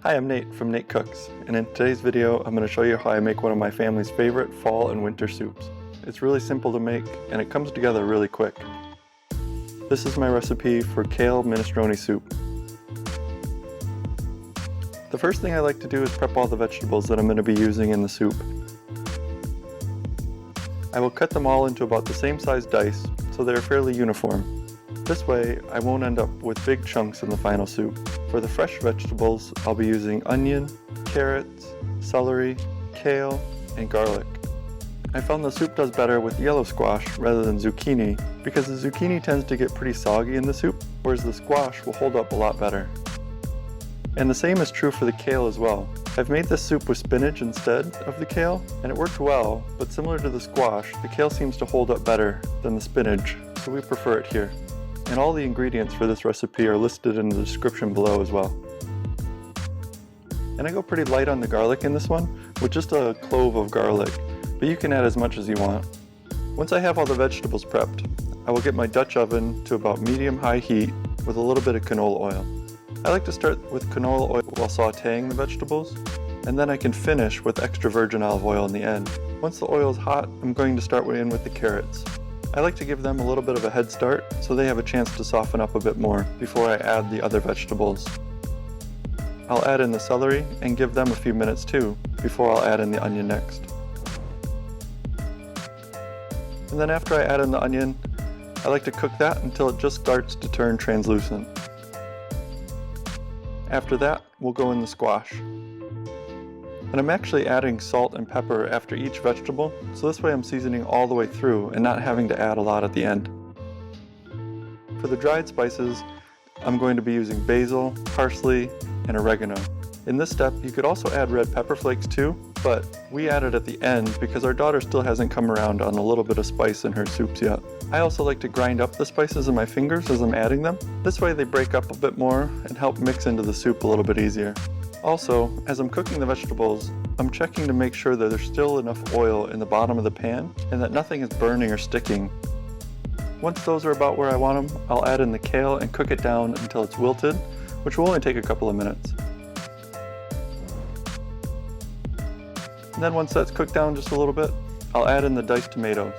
Hi, I'm Nate from Nate Cooks, and in today's video I'm going to show you how I make one of my family's favorite fall and winter soups. It's really simple to make and it comes together really quick. This is my recipe for Kale Minestrone soup. The first thing I like to do is prep all the vegetables that I'm going to be using in the soup. I will cut them all into about the same size dice so they're fairly uniform. This way I won't end up with big chunks in the final soup. For the fresh vegetables, I'll be using onion, carrots, celery, kale, and garlic. I found the soup does better with yellow squash rather than zucchini because the zucchini tends to get pretty soggy in the soup, whereas the squash will hold up a lot better. And the same is true for the kale as well. I've made this soup with spinach instead of the kale, and it worked well, but similar to the squash, the kale seems to hold up better than the spinach, so we prefer it here. And all the ingredients for this recipe are listed in the description below as well. And I go pretty light on the garlic in this one, with just a clove of garlic, but you can add as much as you want. Once I have all the vegetables prepped, I will get my Dutch oven to about medium-high heat with a little bit of canola oil. I like to start with canola oil while sauteing the vegetables, and then I can finish with extra virgin olive oil in the end. Once the oil is hot, I'm going to start in with the carrots. I like to give them a little bit of a head start so they have a chance to soften up a bit more before I add the other vegetables. I'll add in the celery and give them a few minutes too before I'll add in the onion next. And then after I add in the onion, I like to cook that until it just starts to turn translucent. After that, we'll go in the squash. And I'm actually adding salt and pepper after each vegetable, so this way I'm seasoning all the way through and not having to add a lot at the end. For the dried spices, I'm going to be using basil, parsley, and oregano. In this step, you could also add red pepper flakes too, but we add it at the end because our daughter still hasn't come around on a little bit of spice in her soups yet. I also like to grind up the spices in my fingers as I'm adding them. This way they break up a bit more and help mix into the soup a little bit easier. Also, as I'm cooking the vegetables, I'm checking to make sure that there's still enough oil in the bottom of the pan and that nothing is burning or sticking. Once those are about where I want them, I'll add in the kale and cook it down until it's wilted, which will only take a couple of minutes. And then once that's cooked down just a little bit, I'll add in the diced tomatoes.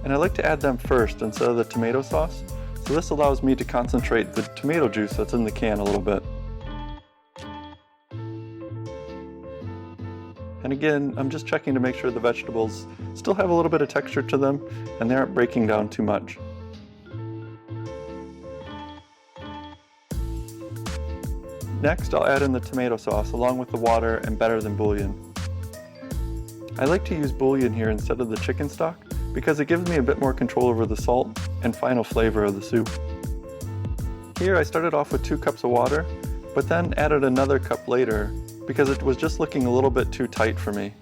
And I like to add them first instead of the tomato sauce, so this allows me to concentrate the tomato juice that's in the can a little bit. And again, I'm just checking to make sure the vegetables still have a little bit of texture to them and they aren't breaking down too much. Next, I'll add in the tomato sauce along with the water and better than bouillon. I like to use bouillon here instead of the chicken stock because it gives me a bit more control over the salt and final flavor of the soup. Here I started off with 2 cups of water, but then added another cup later because it was just looking a little bit too tight for me.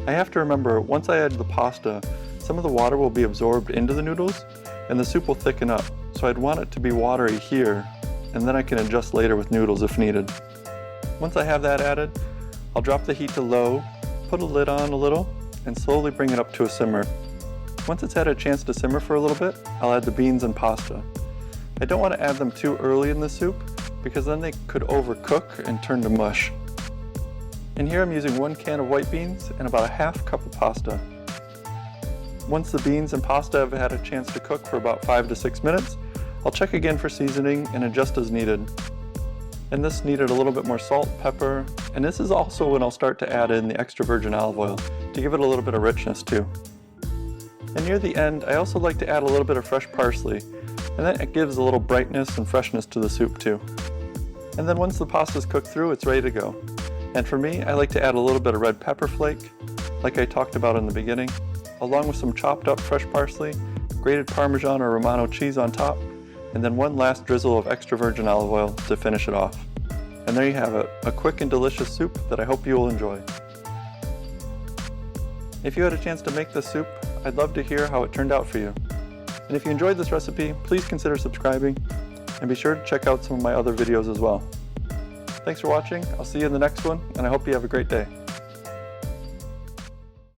I have to remember, once I add the pasta, some of the water will be absorbed into the noodles and the soup will thicken up, so I'd want it to be watery here, and then I can adjust later with noodles if needed. Once I have that added, I'll drop the heat to low, put a lid on a little, and slowly bring it up to a simmer. Once it's had a chance to simmer for a little bit, I'll add the beans and pasta. I don't want to add them too early in the soup, because then they could overcook and turn to mush. And here I'm using 1 can of white beans and about a half cup of pasta. Once the beans and pasta have had a chance to cook for about 5 to 6 minutes, I'll check again for seasoning and adjust as needed. And this needed a little bit more salt, pepper, and this is also when I'll start to add in the extra virgin olive oil to give it a little bit of richness too. And near the end, I also like to add a little bit of fresh parsley, and then it gives a little brightness and freshness to the soup too. And then once the pasta's cooked through, it's ready to go. And for me, I like to add a little bit of red pepper flake, like I talked about in the beginning, along with some chopped up fresh parsley, grated Parmesan or Romano cheese on top, and then 1 last drizzle of extra virgin olive oil to finish it off. And there you have it, a quick and delicious soup that I hope you will enjoy. If you had a chance to make this soup, I'd love to hear how it turned out for you. And if you enjoyed this recipe, please consider subscribing, and be sure to check out some of my other videos as well. Thanks for watching, I'll see you in the next one, and I hope you have a great day.